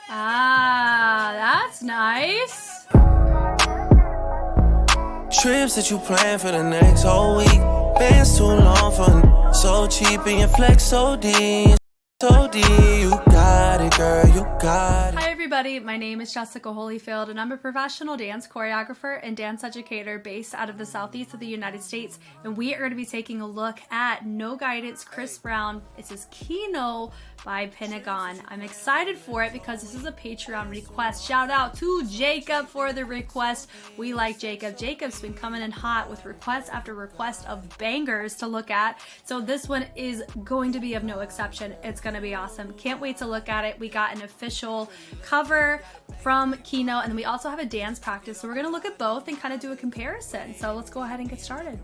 Ah, that's nice. Trips that you plan for the next whole week. Bands too long for so cheap and your flex so D. So D, you got it, girl, you got it. Hi everybody, my name is Jessica Holyfield and I'm a professional dance choreographer and dance educator based out of the southeast of the United States, and we are going to be taking a look at No Guidance Chris Brown. It says KINO by Pentagon. I'm excited for it because this is a Patreon request. Shout out to Jacob for the request. We like Jacob. Jacob's been coming in hot with request after request of bangers to look at, so this one is going to be of no exception. It's going to be awesome. Can't wait to look at it. We got an official cover from KINO, and then we also have a dance practice, so we're going to look at both and kind of do a comparison. So let's go ahead and get started.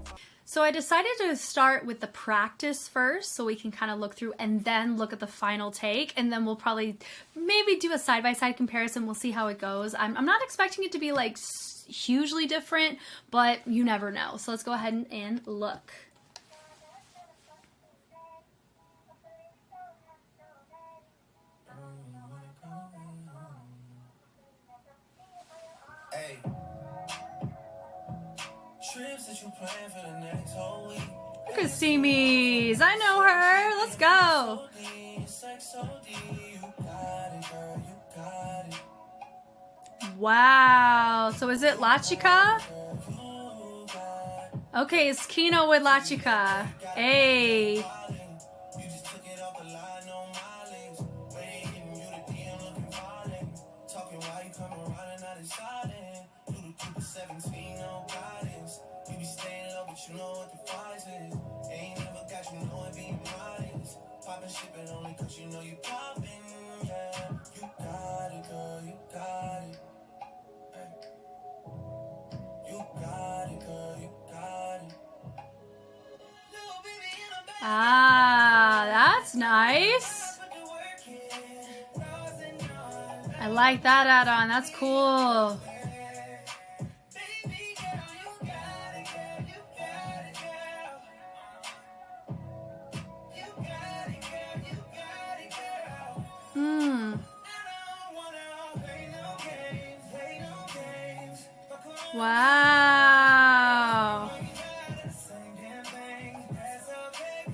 So I decided to start with the practice first so we can kind of look through and then look at the final take, and then we'll probably maybe do a side-by-side comparison. We'll see how it goes. I'm not expecting it to be like hugely different, but you never know. So let's go ahead and look. Hey. Trips that you plan for the next whole week. Look at Simis. I know her. Let's go. Wow. So is it La Chica? Okay, it's KINO with La Chica. Hey. You know what the price is. Ain't never got you knowing being modest. Poppin' shipping only cause you know you poppin', yeah. You got it, girl, you got it. Hey. You got it, girl, you got it. Ah, that's nice. I like that add-on. That's cool. Wow.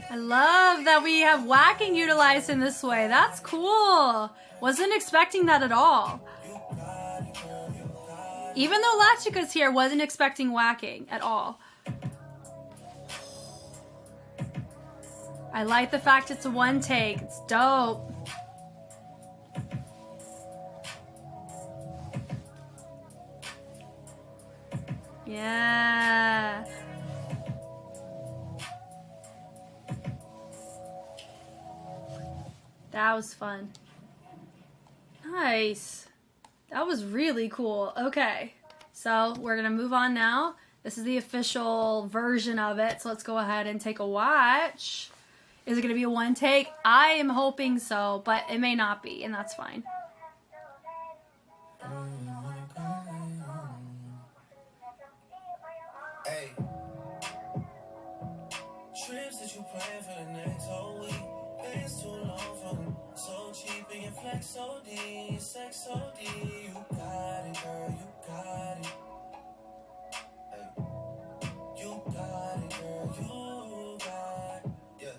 I love that we have whacking utilized in this way. That's cool. Wasn't expecting that at all. Even though La Chica's here, wasn't expecting whacking at all. I like the fact it's a one take. It's dope. Yeah. That was fun. Nice. That was really cool. Okay. So we're going to move on now. This is the official version of it. So let's go ahead and take a watch. Is it going to be a one take? I am hoping so, but it may not be, and that's fine. Hey. Trips that you plan for the next whole week. Bands too long for so cheap and your flex so D. Sex so D. You got it, girl, you got it. Hey. You got it, girl, you got it. Yeah.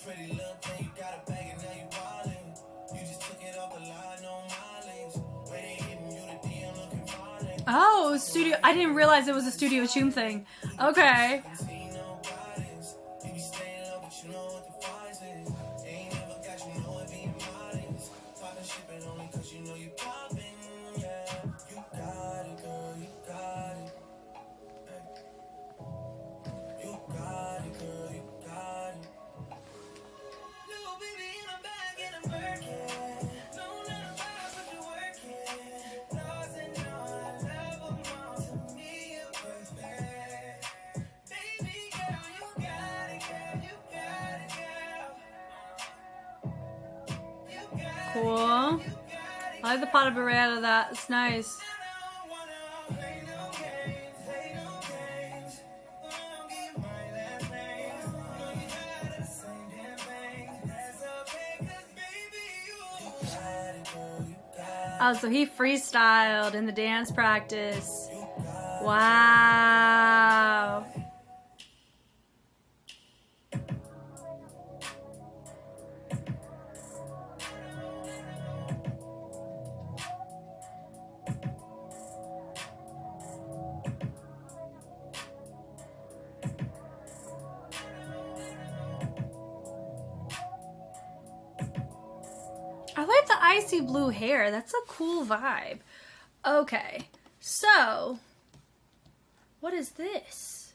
Pretty little thing, you got a bag and now you wildin'. You just took it off the line, no mileage. Waiting, hitting you the DM looking fine. Oh, studio. I didn't realize it was a Studio Tune thing. Okay. Cool. I like the pot of beret out of that. It's nice. Oh, so he freestyled in the dance practice. Wow. I like the icy blue hair. That's a cool vibe. Okay, so what is this?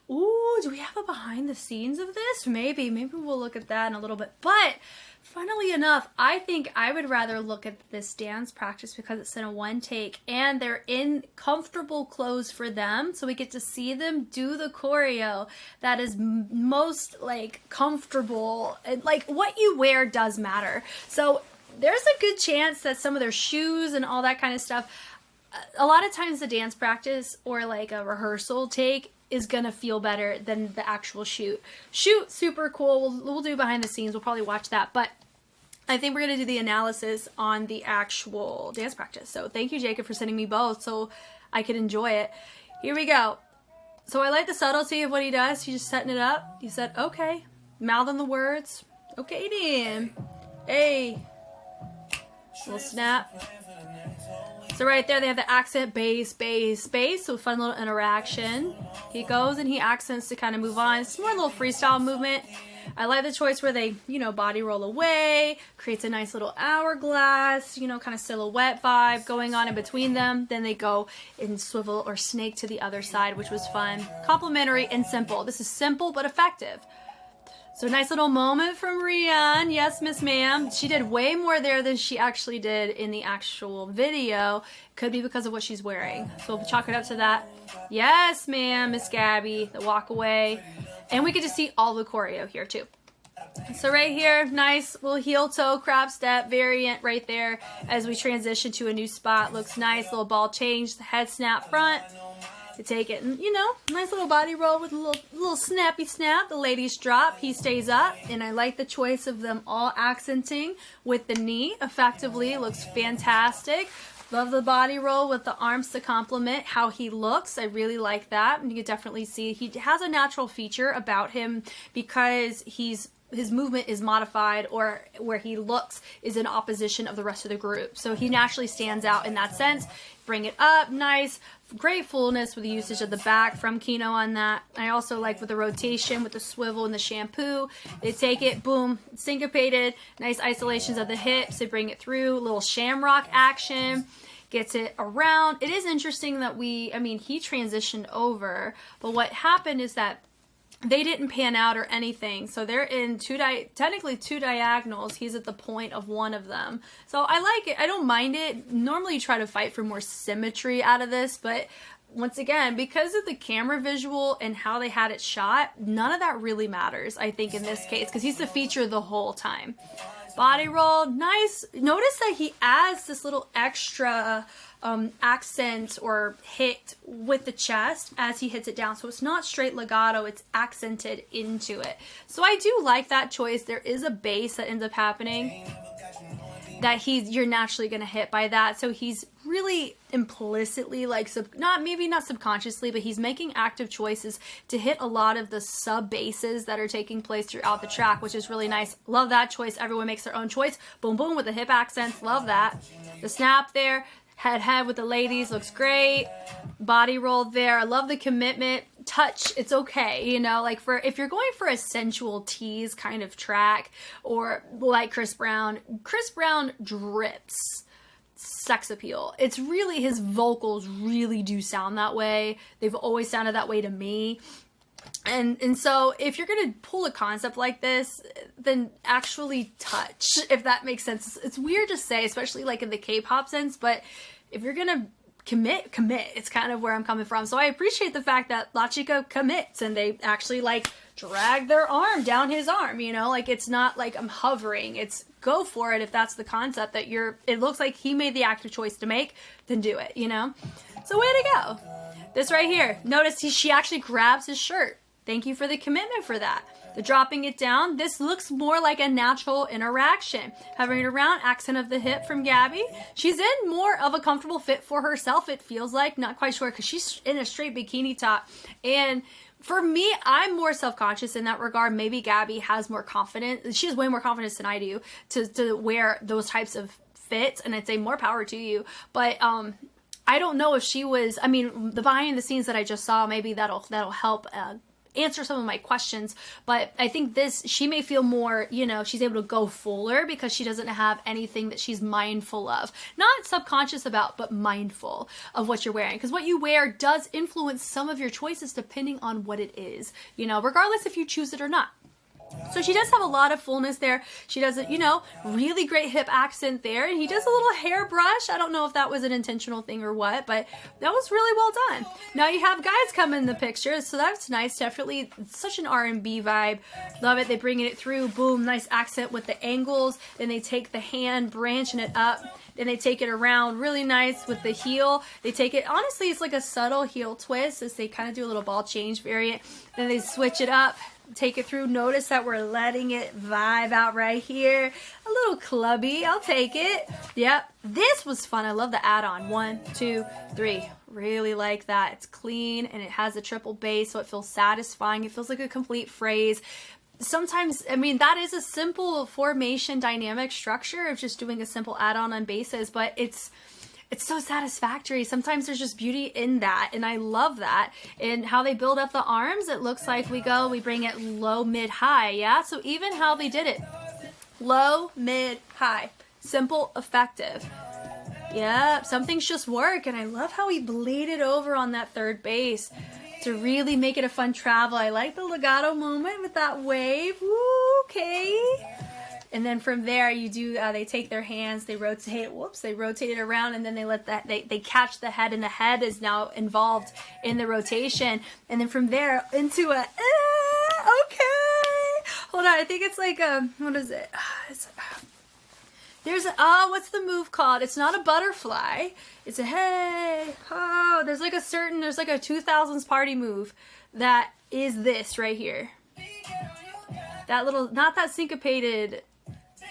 Ooh, do we have a behind the scenes of this? Maybe we'll look at that in a little bit. But funnily enough, I think I would rather look at this dance practice because it's in a one take and they're in comfortable clothes for them. So we get to see them do the choreo that is most like comfortable. And like what you wear does matter. So there's a good chance that some of their shoes and all that kind of stuff, a lot of times the dance practice or like a rehearsal take is gonna feel better than the actual shoot. Shoot, super cool. We'll do behind the scenes. We'll probably watch that. But I think we're gonna do the analysis on the actual dance practice. So thank you, Jacob, for sending me both so I could enjoy it. Here we go. So I like the subtlety of what he does. He's just setting it up. He said, okay. Mouthing the words. Okay, then. Hey. Little snap. So right there they have the accent bass, bass, bass. So fun little interaction. He goes and he accents to kind of move on. It's more a little freestyle movement. I like the choice where they, you know, body roll away, creates a nice little hourglass, you know, kind of silhouette vibe going on in between them. Then they go and swivel or snake to the other side, which was fun. Complimentary and simple. This is simple but effective. So nice little moment from Rian. Yes, Miss Ma'am. She did way more there than she actually did in the actual video. Could be because of what she's wearing. So we'll chalk it up to that. Yes, ma'am, Miss Gabby. The walk away. And we get to see all the choreo here too. So right here, nice little heel toe crab step variant right there as we transition to a new spot. Looks nice. Little ball change. The head snap front. To take it, and you know, nice little body roll with a little snappy snap. The ladies drop, he stays up, and I like the choice of them all accenting with the knee effectively. Looks fantastic. Love the body roll with the arms to complement how he looks. I really like that, and you can definitely see he has a natural feature about him because his movement is modified, or where he looks is in opposition of the rest of the group. So he naturally stands out in that sense. Bring it up, nice. Great fullness with the usage of the back from KINO on that. I also like with the rotation, with the swivel and the shampoo. They take it, boom, syncopated. Nice isolations of the hips. They bring it through. Little shamrock action. Gets it around. It is interesting that he transitioned over. But what happened is that they didn't pan out or anything. So they're in technically two diagonals. He's at the point of one of them. So I like it. I don't mind it. Normally you try to fight for more symmetry out of this, but once again, because of the camera visual and how they had it shot, none of that really matters, I think, in this case, because he's the feature the whole time. Body roll, nice. Notice that he adds this little extra accent or hit with the chest as he hits it down. So it's not straight legato, it's accented into it. So I do like that choice. There is a bass that ends up happening that you're naturally going to hit by that. So he's really implicitly, like, maybe not subconsciously, but he's making active choices to hit a lot of the sub basses that are taking place throughout the track, which is really nice. Love that choice. Everyone makes their own choice. Boom, boom with the hip accents. Love that. The snap there. Head with the ladies looks great. Body roll there. I love the commitment. Touch, it's okay, you know, like if you're going for a sensual tease kind of track, or like Chris Brown drips sex appeal. It's really, his vocals really do sound that way. They've always sounded that way to me. And so if you're going to pull a concept like this, then actually touch, if that makes sense. It's weird to say, especially like in the K-pop sense, but if you're going to commit. It's kind of where I'm coming from. So I appreciate the fact that La Chica commits and they actually like drag their arm down his arm, you know, like it's not like I'm hovering. It's go for it. If that's the concept that it looks like he made the active choice to make, then do it, you know? So way to go. This right here, notice she actually grabs his shirt. Thank you for the commitment for that. The dropping it down, this looks more like a natural interaction. Hovering it around, accent of the hip from Gabby. She's in more of a comfortable fit for herself, it feels like. Not quite sure, because she's in a straight bikini top. And for me, I'm more self-conscious in that regard. Maybe Gabby has more confidence. She has way more confidence than I do to wear those types of fits, and I'd say more power to you. But I don't know if she was, I mean, the behind the scenes that I just saw, maybe that'll help answer some of my questions. But I think she may feel more, you know, she's able to go fuller because she doesn't have anything that she's mindful of. Not subconscious about, but mindful of what you're wearing. Because what you wear does influence some of your choices depending on what it is, you know, regardless if you choose it or not. So she does have a lot of fullness there. She does it, you know, really great hip accent there. And he does a little hairbrush. I don't know if that was an intentional thing or what, but that was really well done. Now you have guys come in the picture, so that's nice. Definitely such an R&B vibe. Love it. They bring it through. Boom. Nice accent with the angles. Then they take the hand, branching it up. Then they take it around really nice with the heel. They take it, honestly, it's like a subtle heel twist as they kind of do a little ball change variant. Then they switch it up. Take it through. Notice that we're letting it vibe out right here. A little clubby. I'll take it. Yep. This was fun. I love the add-on. 1, 2, 3. Really like that. It's clean and it has a triple bass, so it feels satisfying. It feels like a complete phrase. Sometimes, I mean, that is a simple formation dynamic structure of just doing a simple add-on on basses, but it's so satisfactory. Sometimes there's just beauty in that, and I love that. And how they build up the arms, it looks like we bring it low, mid, high, yeah? So even how they did it, low, mid, high, simple, effective. Yeah, some things just work, and I love how he bladed over on that third bass to really make it a fun travel. I like the legato moment with that wave. Woo, okay. And then from there, you do, they take their hands, they rotate, they rotate it around, and then they let that, they catch the head, and the head is now involved in the rotation. And then from there, into a, okay. Hold on, I think it's like, what is it? There's a, what's the move called? It's not a butterfly. It's a, hey, oh, there's like a 2000s party move that is this right here. That little, not that syncopated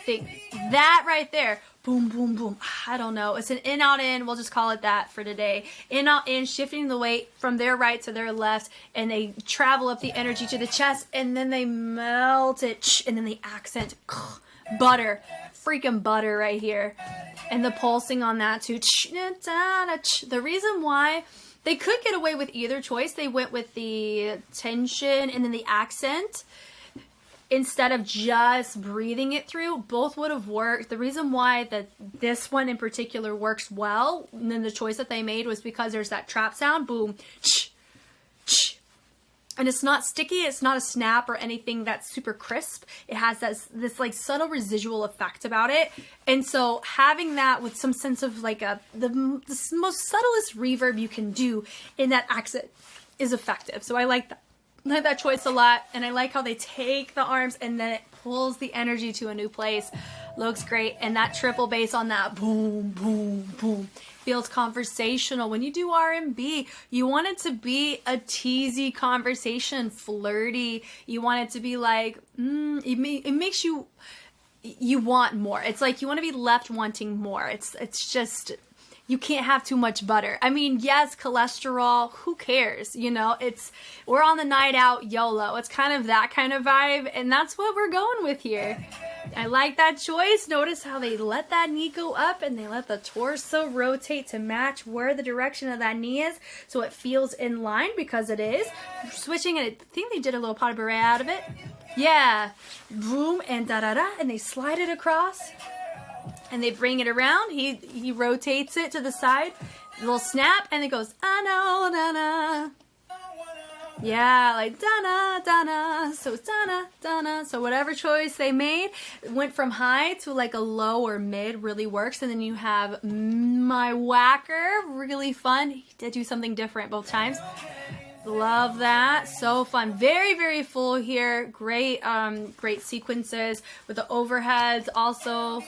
thing, that right there, boom, boom, boom. I don't know. It's an in, out, in. We'll just call it that for today. In, out, in, shifting the weight from their right to their left, and they travel up the energy to the chest, and then they melt it, and then the accent, butter, freaking butter right here, and the pulsing on that too. The reason why they could get away with either choice, they went with the tension and then the accent instead of just breathing it through. Both would have worked. The reason why this one in particular works well, and then the choice that they made, was because there's that trap sound, boom, and it's not sticky, it's not a snap or anything that's super crisp. It has this like subtle residual effect about it. And so having that with some sense of like the most subtlest reverb you can do in that accent is effective. So I like that. I like that choice a lot, and I like how they take the arms and then it pulls the energy to a new place. Looks great, and that triple bass on that boom, boom, boom feels conversational. When you do R&B, you want it to be a teasy conversation, flirty. You want it to be like, it makes you want more. It's like you want to be left wanting more. It's just, you can't have too much butter. I mean, yes, cholesterol, who cares? You know, we're on the night out, YOLO. It's kind of that kind of vibe, and that's what we're going with here. I like that choice. Notice how they let that knee go up and they let the torso rotate to match where the direction of that knee is, so it feels in line, because it is. Switching it, I think they did a little pas de bourrée out of it. Yeah. Boom and da-da-da, and they slide it across. And they bring it around. He rotates it to the side. A little snap, and it goes, I know, da-na. Yeah, like da-na, da-na. So it's da-na, da-na. So whatever choice they made went from high to like a low or mid, really works. And then you have my whacker, really fun. He did do something different both times. Love that. So fun. Very, very full here. Great, great sequences with the overheads. Also,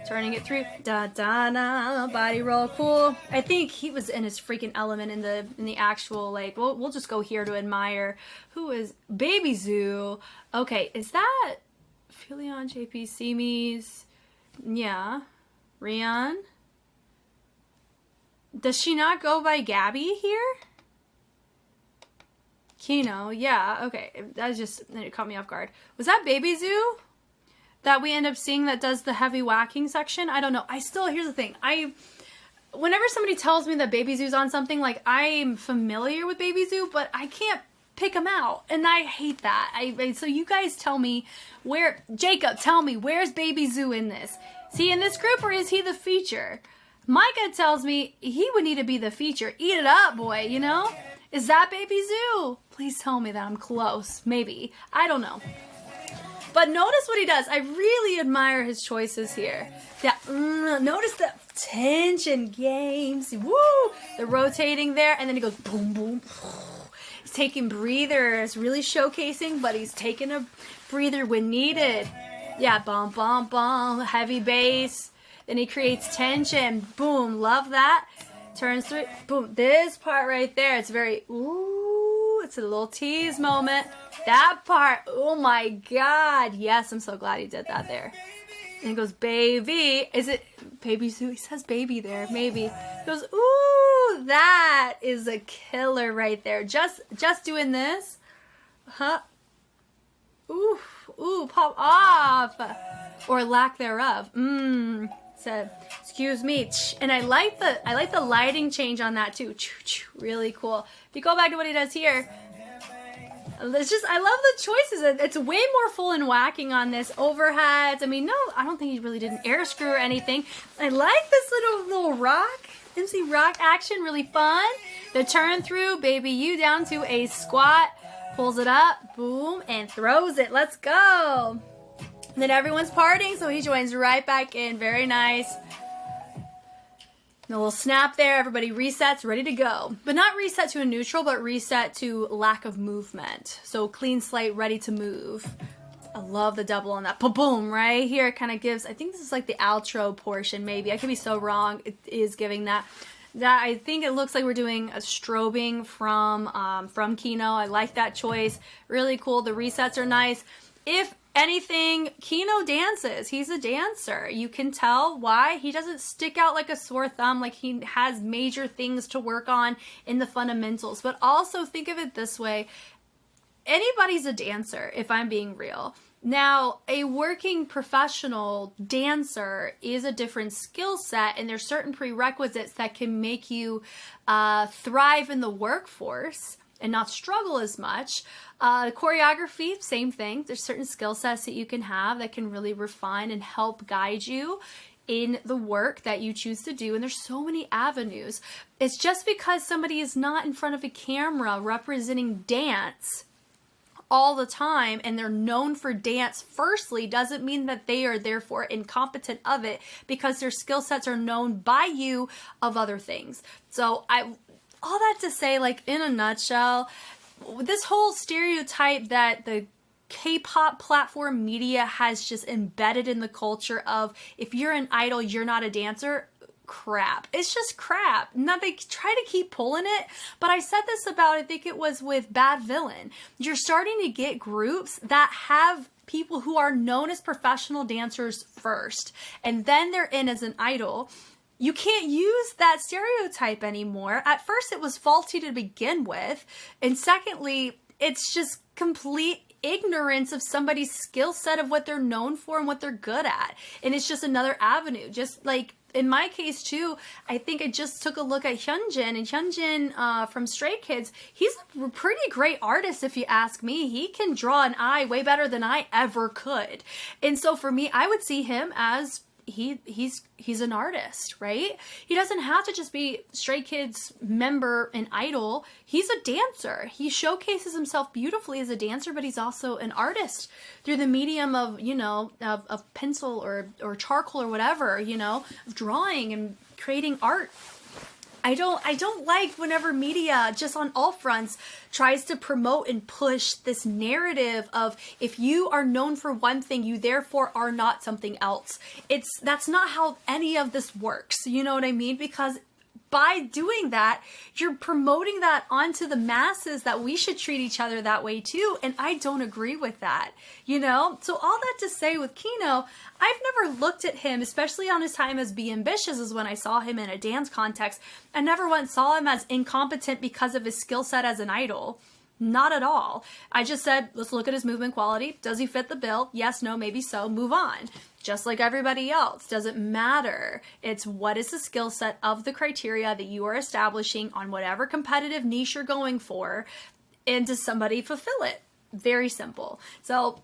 Turning it through. Da da da. Body roll. Cool. I think he was in his freaking element in the actual, like, we'll just go here to admire who is Baby Zoo. Okay, is that Filion, JP, Simis? Yeah. Rian? Does she not go by Gabby here? Kino, yeah, okay. It caught me off guard. Was that Baby Zoo that we end up seeing that does the heavy whacking section? I don't know. Here's the thing. Whenever somebody tells me that Baby Zoo's on something, like, I'm familiar with Baby Zoo, but I can't pick them out. And I hate that. So you guys tell me Jacob, tell me, where's Baby Zoo in this? Is he in this group or is he the feature? Micah tells me he would need to be the feature. Eat it up, boy, you know? Is that Baby Zoo? Please tell me that I'm close. Maybe. I don't know. But notice what he does. I really admire his choices here. Yeah, notice the tension games. Woo! The rotating there, and then he goes boom, boom. He's taking breathers, really showcasing, but he's taking a breather when needed. Yeah, bum, bum, bum, heavy bass. Then he creates tension. Boom, love that. Turns through, boom. This part right there, it's very, ooh, it's a little tease moment. That part, oh my God. Yes, I'm so glad he did that there. And he goes, baby. Is it Baby Zoo? He says baby there, maybe. He goes, ooh, that is a killer right there. Just doing this. Huh? Ooh, ooh, pop off. Or lack thereof. Said, excuse me. And I like the lighting change on that too. Really cool. If you go back to what he does here, it's just, I love the choices. It's way more full and whacking on this. Overheads. I mean, no, I don't think he really did an air screw or anything. I like this little rock. MC rock action. Really fun. The turn through, baby you down to a squat. Pulls it up. Boom. And throws it. Let's go. And then everyone's partying, so he joins right back in. Very nice. And a little snap there. Everybody resets, ready to go. But not reset to a neutral, but reset to lack of movement. So clean slate, ready to move. I love the double on that. Boom, right here. It kind of gives, I think this is like the outro portion, maybe. I could be so wrong. It is giving that. I think it looks like we're doing a strobing from Kino. I like that choice. Really cool. The resets are nice. If anything, Kino dances. He's a dancer. You can tell why. He doesn't stick out like a sore thumb, like he has major things to work on in the fundamentals. But also think of it this way. Anybody's a dancer, if I'm being real. Now, a working professional dancer is a different skill set, and there's certain prerequisites that can make you thrive in the workforce and not struggle as much. Choreography, same thing. There's certain skill sets that you can have that can really refine and help guide you in the work that you choose to do. And there's so many avenues. It's just because somebody is not in front of a camera representing dance all the time and they're known for dance firstly doesn't mean that they are therefore incompetent of it, because their skill sets are known by you of other things. So all that to say, like, in a nutshell, this whole stereotype that the K-pop platform media has just embedded in the culture of, if you're an idol, you're not a dancer, crap. It's just crap. Now, they try to keep pulling it, but I said this about, I think it was with Bad Villain. You're starting to get groups that have people who are known as professional dancers first, and then they're in as an idol. You can't use that stereotype anymore. At first, it was faulty to begin with. And secondly, it's just complete ignorance of somebody's skill set of what they're known for and what they're good at. And it's just another avenue. Just like in my case too, I think I just took a look at Hyunjin, and Hyunjin from Stray Kids, he's a pretty great artist if you ask me. He can draw an eye way better than I ever could. And so for me, I would see him as he's an artist, right? He doesn't have to just be Stray Kids member and idol. He's a dancer. He showcases himself beautifully as a dancer, but he's also an artist through the medium of, you know, of pencil or charcoal or whatever, you know, of drawing and creating art. I don't like whenever media just on all fronts tries to promote and push this narrative of if you are known for one thing, you therefore are not something else. That's not how any of this works. You know what I mean? Because by doing that, you're promoting that onto the masses that we should treat each other that way too. And I don't agree with that, you know? So all that to say with Kino, I've never looked at him, especially on his time as Be Ambitious is when I saw him in a dance context. I never once saw him as incompetent because of his skill set as an idol. Not at all. I just said, let's look at his movement quality. Does he fit the bill? Yes, no, maybe so. Move on. Just like everybody else. Doesn't matter. It's what is the skill set of the criteria that you are establishing on whatever competitive niche you're going for, and does somebody fulfill it? Very simple. So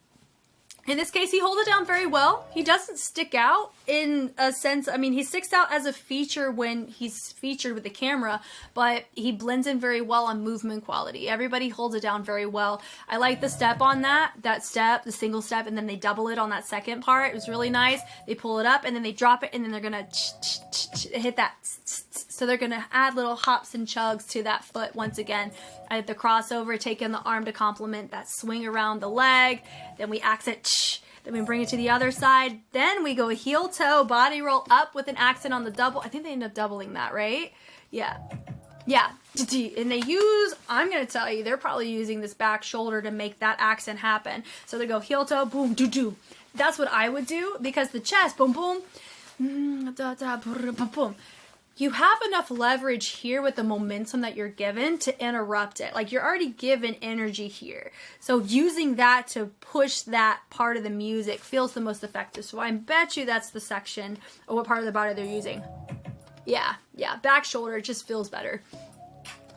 in this case, he holds it down very well. He doesn't stick out in a sense. I mean, he sticks out as a feature when he's featured with the camera, but he blends in very well on movement quality. Everybody holds it down very well. I like the step on that step, the single step, and then they double it on that second part. It was really nice. They pull it up and then they drop it and then they're going to hit that. So they're going to add little hops and chugs to that foot once again. I had the crossover, taking the arm to complement that swing around the leg. Then we accent, then we bring it to the other side. Then we go heel toe, body roll up with an accent on the double. I think they end up doubling that, right? Yeah. Yeah. And they use, I'm going to tell you, they're probably using this back shoulder to make that accent happen. So they go heel toe, boom, doo doo. That's what I would do because the chest, boom, boom, boom, boom. You have enough leverage here with the momentum that you're given to interrupt it. Like you're already given energy here. So using that to push that part of the music feels the most effective. So I bet you that's the section or what part of the body they're using. Yeah, back shoulder, it just feels better.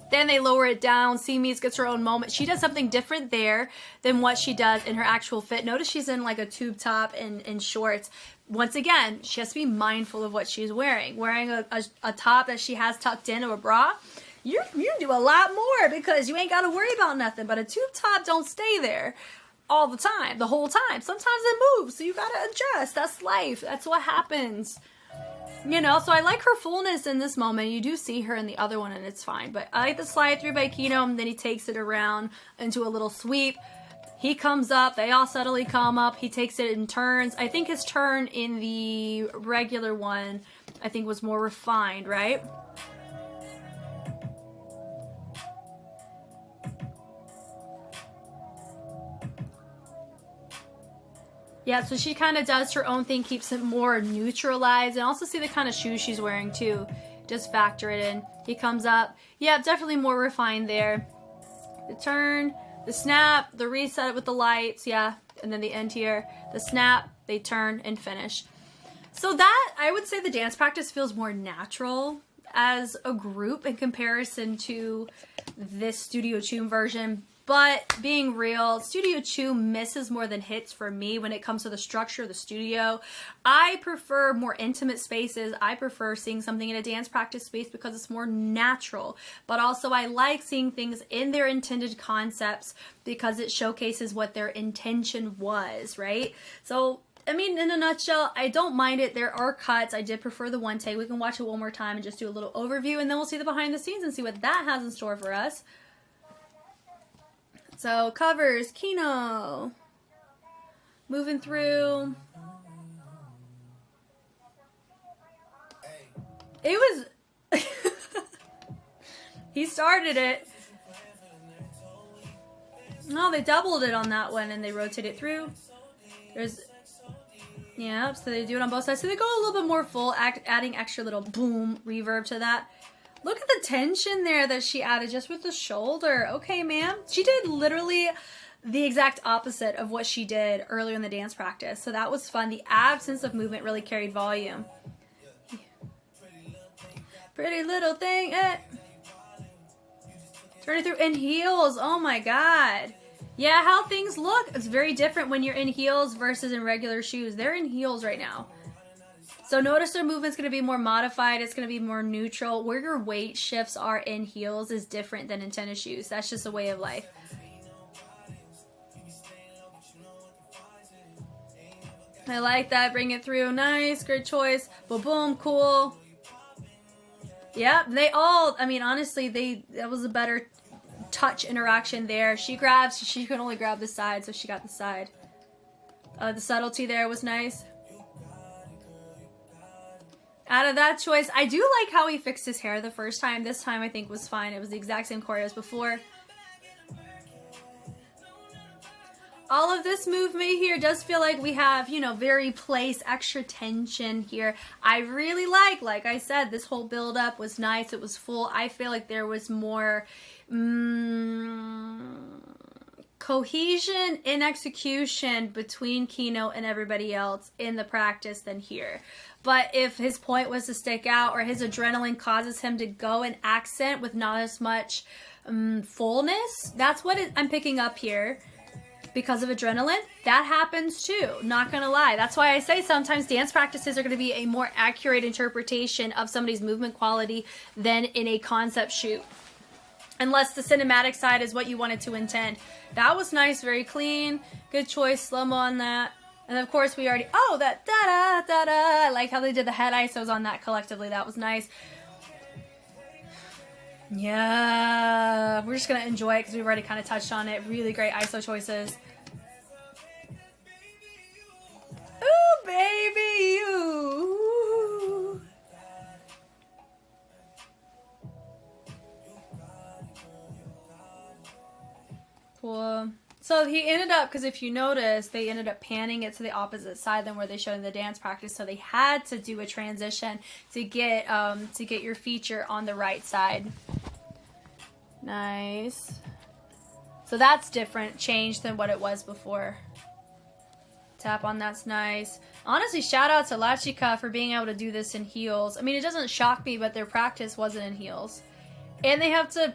Then they lower it down. Seamees gets her own moment. She does something different there than what she does in her actual fit. Notice she's in like a tube top and shorts. Once again, she has to be mindful of what she's wearing. Wearing a top that she has tucked in or a bra, you do a lot more because you ain't got to worry about nothing. But a tube top don't stay there all the time, the whole time. Sometimes it moves, so you got to adjust. That's life. That's what happens. You know, so I like her fullness in this moment. You do see her in the other one, and it's fine. But I like the slide through by Kino, and then he takes it around into a little sweep. He comes up. They all subtly come up. He takes it in turns. I think his turn in the regular one, I think, was more refined, right? Yeah, so she kind of does her own thing, keeps it more neutralized, and also see the kind of shoes she's wearing too. Just factor it in. He comes up. Yeah, definitely more refined there. The turn, the snap, the reset with the lights, yeah, and then the end here. The snap, they turn and finish. So that, I would say the dance practice feels more natural as a group in comparison to this Studio Tune version. But being real, Studio Tune misses more than hits for me when it comes to the structure of the studio. I prefer more intimate spaces. I prefer seeing something in a dance practice space because it's more natural. But also I like seeing things in their intended concepts because it showcases what their intention was, right? So, I mean, in a nutshell, I don't mind it. There are cuts. I did prefer the one take. We can watch it one more time and just do a little overview, and then we'll see the behind the scenes and see what that has in store for us. So, covers, Kino. Moving through. It was... He started it. No, they doubled it on that one and they rotate it through. There's... Yeah, so they do it on both sides. So they go a little bit more full, adding extra little boom reverb to that. Look at the tension there that she added just with the shoulder. Okay, ma'am. She did literally the exact opposite of what she did earlier in the dance practice. So that was fun. The absence of movement really carried volume. Pretty little thing. Turn it through in heels. Oh my God. Yeah, how things look. It's very different when you're in heels versus in regular shoes. They're in heels right now. So notice their movement's going to be more modified. It's going to be more neutral. Where your weight shifts are in heels is different than in tennis shoes. That's just a way of life. I like that. Bring it through. Nice. Good choice. Boom, boom. Cool. Yep, they all, I mean, honestly, that was a better touch interaction there. She could only grab the side, so she got the side. The subtlety there was nice. Out of that choice, I do like how he fixed his hair the first time. This time I think was fine. It was the exact same choreo as before. All of this movement here does feel like we have, you know, very place, extra tension here. I really like I said, this whole build up was nice. It was full. I feel like there was more cohesion in execution between KINO and everybody else in the practice than here. But if his point was to stick out or his adrenaline causes him to go an accent with not as much fullness, that's what I'm picking up here. Because of adrenaline, that happens too. Not gonna lie. That's why I say sometimes dance practices are gonna be a more accurate interpretation of somebody's movement quality than in a concept shoot. Unless the cinematic side is what you wanted to intend. That was nice, very clean. Good choice, slow-mo on that. And of course we already, oh, that da-da-da-da. I like how they did the head ISOs on that collectively. That was nice. Yeah, we're just gonna enjoy it because we've already kind of touched on it. Really great ISO choices. Ooh, baby, you. Cool. So he ended up, because if you notice, they ended up panning it to the opposite side than where they showed in the dance practice. So they had to do a transition to get your feature on the right side. Nice. So that's different, change than what it was before. Tap on that's nice. Honestly, shout out to Lachika for being able to do this in heels. I mean, it doesn't shock me, but their practice wasn't in heels. And they have to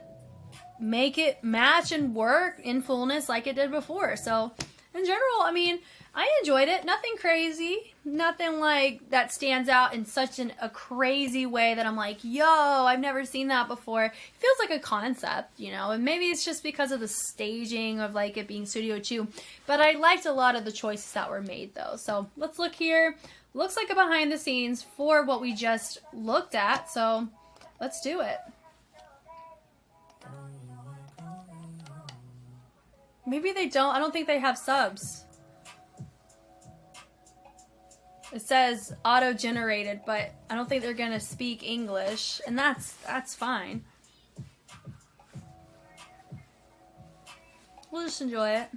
make it match and work in fullness like it did before. So, in general, I mean, I enjoyed it. Nothing crazy. Nothing like that stands out in such a crazy way that I'm like, yo, I've never seen that before. It feels like a concept, you know, and maybe it's just because of the staging of like it being Studio 2. But I liked a lot of the choices that were made though. So let's look here. Looks like a behind the scenes for what we just looked at. So let's do it. Maybe they don't. I don't think they have subs. It says auto-generated, but I don't think they're gonna speak English, and that's fine. We'll just enjoy it.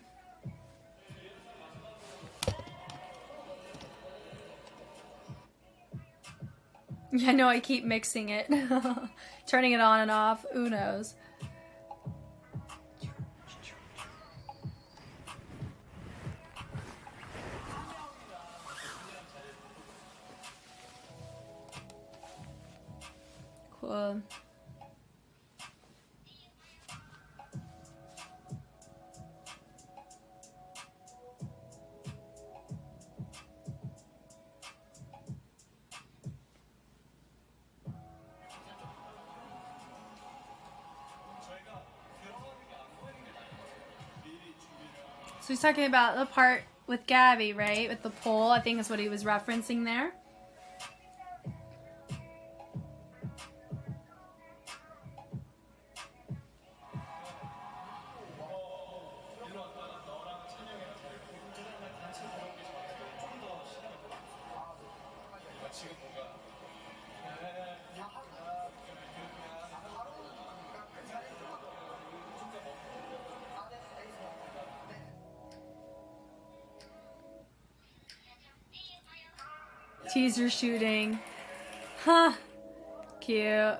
I know I keep mixing it. Turning it on and off. Who knows? Cool. So he's talking about the part with Gabby, right? With the pole, I think is what he was referencing there. Teaser shooting. Huh. Cute.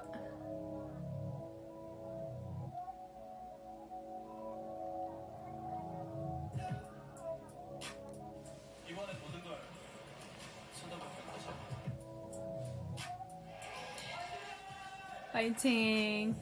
Fighting.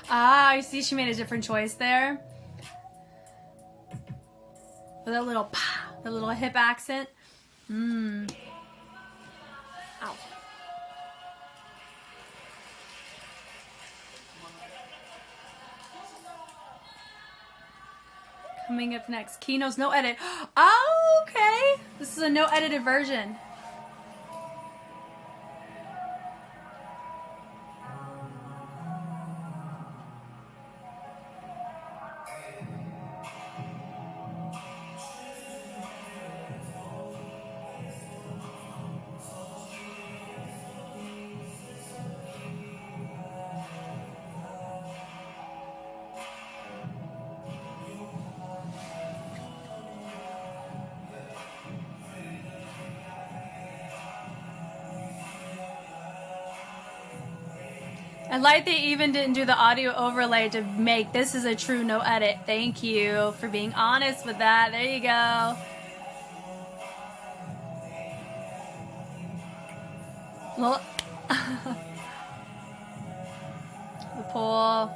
Ah, I see she made a different choice there. With a little pa, the little hip accent. Ow. Coming up next, Kino's no edit. Oh, okay. This is a no edited version. I like they even didn't do the audio overlay to make this is a true no edit. Thank you for being honest with that. There you go. Well, the pool.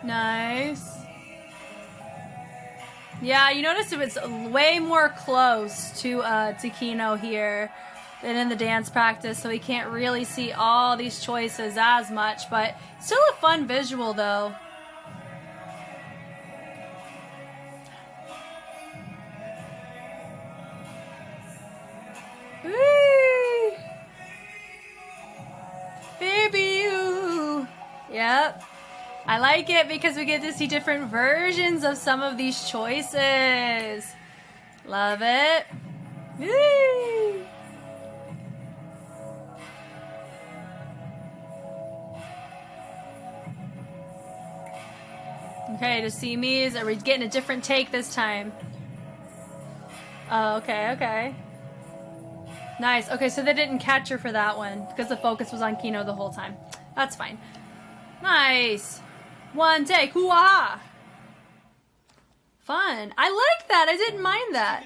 Nice. Yeah, you notice it was way more close to Kino here than in the dance practice, so we can't really see all these choices as much, but still a fun visual though. Whee! Baby, ooh. Yep. I like it because we get to see different versions of some of these choices. Love it. Woo! Okay, to see me, are we getting a different take this time? Oh, okay, okay. Nice. Okay, so they didn't catch her for that one because the focus was on Kino the whole time. That's fine. Nice. One take. Hoo-ah! Fun. I like that. I didn't mind that.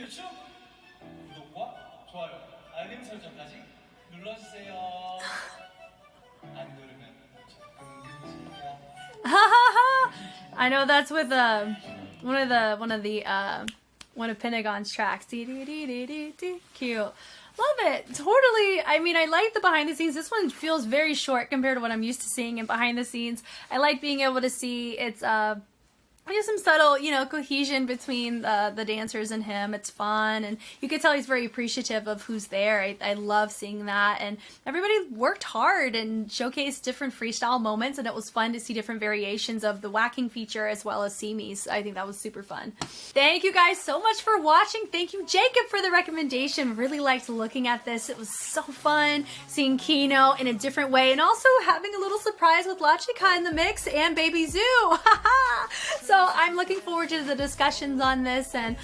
I know that's with one of Pentagon's tracks. Cute. Love it. Totally. I mean, I like the behind the scenes. This one feels very short compared to what I'm used to seeing in behind the scenes. I like being able to see it's just some subtle, you know, cohesion between the dancers and him. It's fun, and you can tell he's very appreciative of who's there. I love seeing that, and everybody worked hard and showcased different freestyle moments, and it was fun to see different variations of the whacking feature as well as Simi's. I think that was super fun. Thank you guys so much for watching. Thank you, Jacob, for the recommendation. Really liked looking at this. It was so fun seeing Kino in a different way, and also having a little surprise with La Chica in the mix and Baby Zoo. So I'm looking forward to the discussions on this, and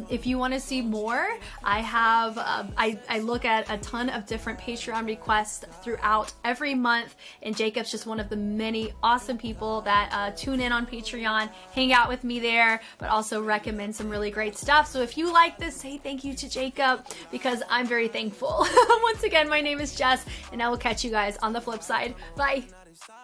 if you want to see more, I have I look at a ton of different Patreon requests throughout every month, and Jacob's just one of the many awesome people that tune in on Patreon, hang out with me there, but also recommend some really great stuff. So if you like this, say thank you to Jacob, because I'm very thankful. Once again, my name is Jess, and I will catch you guys on the flip side. Bye.